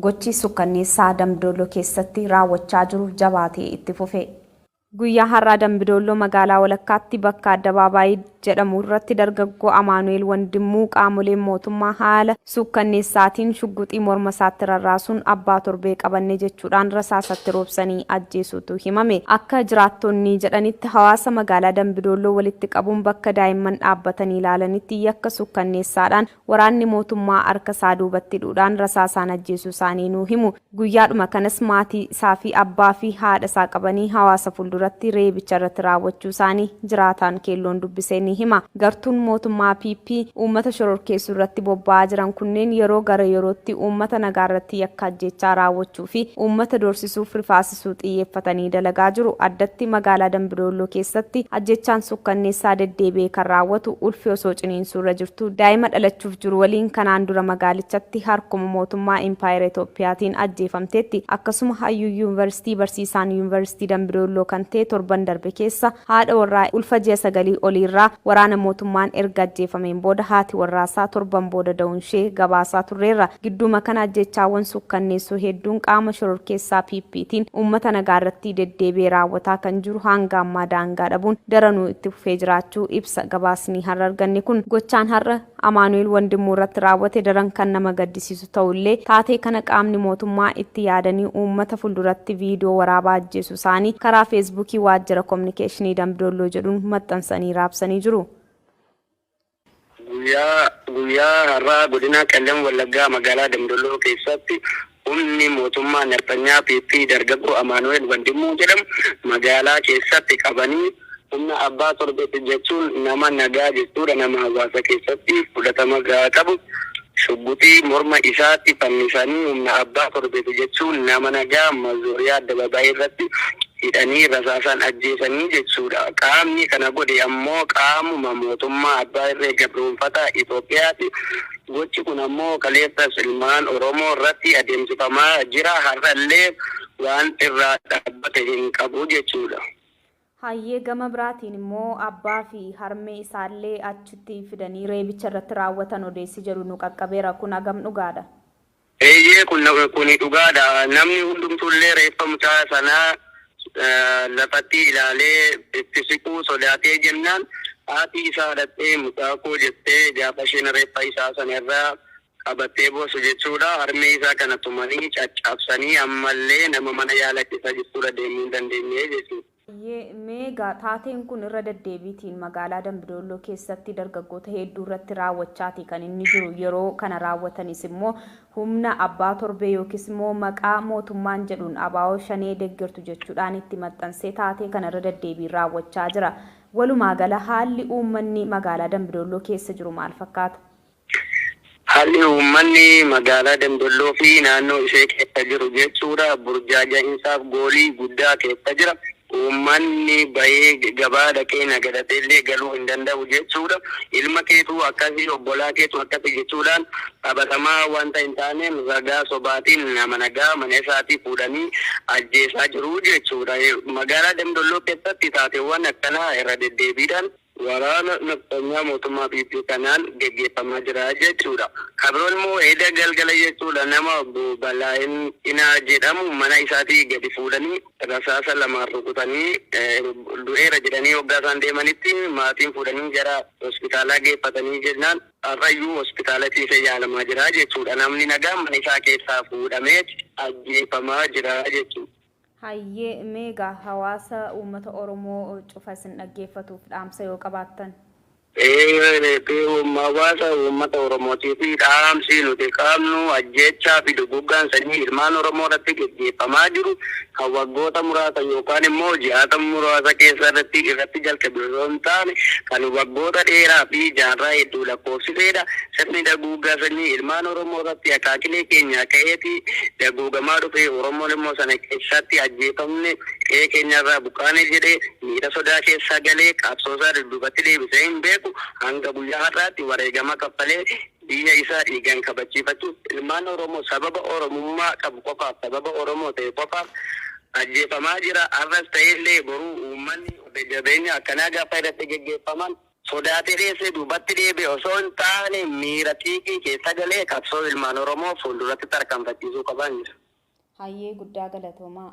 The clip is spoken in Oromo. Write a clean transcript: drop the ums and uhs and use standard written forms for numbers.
gochi sukkanneessaa Dambidolloo keessatti raawwachaa jiru jabaatee itti fufe. Guyyaa har'aa Dambidolloo magaalaa walakkaatti bakka addabaabaayii jedhamu irratti dargaggoo Amaanu'eel Wandimuu qaamoleen mootummaa haala sukkanneessaatiin shugguxii morma isaatti rarraasuun abbaa torbee qabanne jechuudhaan rasaasatti roobsanii ajjeesuutu himame. Akka jiraattonni jedhanitti hawaasa magaalaa Dambidolloo walitti qabuun bakka daa'imman dhaabbatanii ilaalanitti yakka sukkanneessaadhaan waraanni mootummaa harka isaa duubatti hidhuudhaan rasaasaan ajjeesuu isaanii nu himu. Guyyaadhuma kanas maatii isaa fi abbaa fi haadha isaa qabanii hawaasa fuulduratti reebicha irratti raawwachuu isaanii jiraataan keelloon dubbisee ni hima. Gartuun mootummaa PP uummata shororkeessuu irratti bobba'aa jiran kunneen yeroo gara yerootti uummata nagaa irratti yakka ajjeechaa raawwachuu fi uummata doorsisuuf rifaasisuu xiyyeeffatanii dalagaa jiru. Addatti magaalaa Dambidolloo keessatti ajjeechaan sukkanneessaa deddeebi'ee kan raawwatu ulfi osoo ciniinsuu irra jirtu daa'ima dhalachuuf jiru waliin kanaan dura magaalichatti harkuma mootummaa Impaayera Itoophiyaatiin ajjeefamteetti. Akkasuma hayyuu yuunivarsiitii barsiisaan yuunivarsiitii Dambidolloo kan ta'e torban darbe keessa haadha warraa ulfa ji'a 9 oliirraa waraana mootummaan erga ajjeefameen booda haati warraasaa torban booda da'uun ishee gabaasaa turreerra. Gidduma kana ajjeechaawwan sukkanneessoo hedduun qaama shororkeessaa PPtiin uummata nagaa irratti deddeebi'ee raawwataa kan jiru hanga ammaa daangaa dhabuun daranuu itti fufee jiraachuu ibsa. Gabaasni har'a arganne kun gochaan har'a Amaanu'eel Wandimuu irratti raawwate daran kan nama gaddisiisu ta'ullee taatee kana qaamni mootummaa itti yaadanii uummata fuulduratti viidiyoo waraabaa ajjeesuu isaanii karaa feesbuukii waajjira kominikeeshinii Dambidolloo jedhuun maxxansanii raabsanii jiru. Guyyaa har'aa godina Qellem Wallaggaa magaalaa Dambidolloo keessatti humni mootummaa nafxanyaa PP dargaggoo Amaanu'eel Wandimuu jedhamu magaalaa keessatti qabanii humna abbaa torbeetti jechuun nama nagaa jechuudha. Nama hawaasa keessatti fudhatama gahaa qabu shugguxii morma isaatti fannisanii humna abbaa torbeetti jechuun nama nagaa mazooriyaa addabaabaayii irratti hidhanii rasaasaan ajjeesanii jechuudha. Qaamni kana godhe ammoo qaamuma mootummaa abbaa irree gabroonfataa Itoophiyaati. Gochi kun ammoo kaleessas ilmaan Oromoo irratti adeemsifamaa jira. Har'allee waan irraa dhaabbate hin qabu jechuudha. Hayyee gama biraatiin immoo abbaa fi harmee isaallee achitti fidanii reebicha irratti raawwatan odeessi jedhu nu qaqqabeera. Kun hagam dhugaadha? Eeyyee kun dhugaadha. Namni hundumtuullee reeffa mucaa sanaa lafatti ilaalee itti siquu sodaatee jennaan haati isaa dhattee mucaa koo jettee gaafa isheen reeffa isaa sana irraa qabattee boosu jechuudha. Harmee isaa kana tumanii caccabsanii ammallee nama mana yaalachiisa jechuudha deemuu hin dandeenye jechuudha. Meegaa taateen kun irra deddeebiitiin magaalaa Dambidolloo keessatti dargaggoota hedduu irratti raawwachaati kan inni jiru. Yeroo kana raawwatanis immoo humna abbaa torbee yookiis immoo maqaa mootummaan jedhuun abaa'oo shanee deeggartu jechuudhaan itti maxxansee taatee kana irra deddeebiin raawwachaa jira. Walumaa gala haalli uummanni magaalaa Dambidolloo keessa jiru maal fakkaata? Haalli uummanni magaalaa Dambidolloo fi naannoo ishee keessa jiru jechuudha. Burjaaja'iinsaaf goolii guddaa keessa jira. Uummanni bahee gabaa dhaqee nagadatee galuu hin danda'u jechuudha. Ilma keetu akkasii obbolaa keetu akkasii jechuudhaan qabatamaa wanta hin taane ragaa sobaatiin nama nagaa mana isaatii fuudhanii ajjeesaa jiru jechuudha. Magaalaa Dambidolloo keessatti taateewwan akkanaa irra deddeebiidhaan waraana nafxanyaa mootummaa PP kanaan geggeeffamaa jira jechuudha. Kabroon immoo edda galgala jechuudha. Nama Balaa'in Inaa jedhamu mana isaatii gadi fuudhanii rasaasa lamaan rukutanii du'eera jedhanii waggaa isaan deemanitti maatiin fuudhanii gara hospitaalaa geeffatanii jennaan har'ayyuu hospitaala ciisee yaalamaa jira jechuudha. Namni nagaa mana isaa keessaa fuudhamee ajjeefamaa jira jechuudha. Hayyee meegaa hawaasa uummata Oromoo cufa isin dhaggeeffatuuf dhaamsa yoo qabaattan? Hawaasa uummata Oromootii fi dhaamsi nuti qabnu ajjechaa fi duguggaan sanyii ilmaan Oromoo irratti gaggeeffamaa jiru kan waggoota muraasa yookaan immoo ji'aata muraasa keessa irratti jalqabe yoo hin taane kan waggoota dheeraa fi jaarraa hedduu lakkoofsiseedha. Sirni duguggaa sanyii ilmaan Oromoo irratti akaakilee keenya ka'eeti dugugamaa dhufe Oromoon immoo sana keessatti ajjeefamne qe'ee keenyarraa buqqaane jedhee miira sodaa keessa galee qabsoosaa dudduubatti deebisee hin beeku. Hanga guyyaa har'aatti wareegama kaffalee biyya isaa dhiigaan kabachiifachuuf ilmaan Oromoo sababa Oromummaa qabu qofaaf sababa Oromoo ta'e qofaaf ajjeefamaa jira. Har'as ta'ellee boruu uummanni jabeenya akkanaa gaafa irratti geggeeffaman sodaatee dheessee duubatti deebi'e osoo hin taane miira xiiqii keessa galee qabsoo ilmaan Oromoo fuulduratti tarkaanfachiisuu qaban jira. Hayyee guddaa galatoomaa.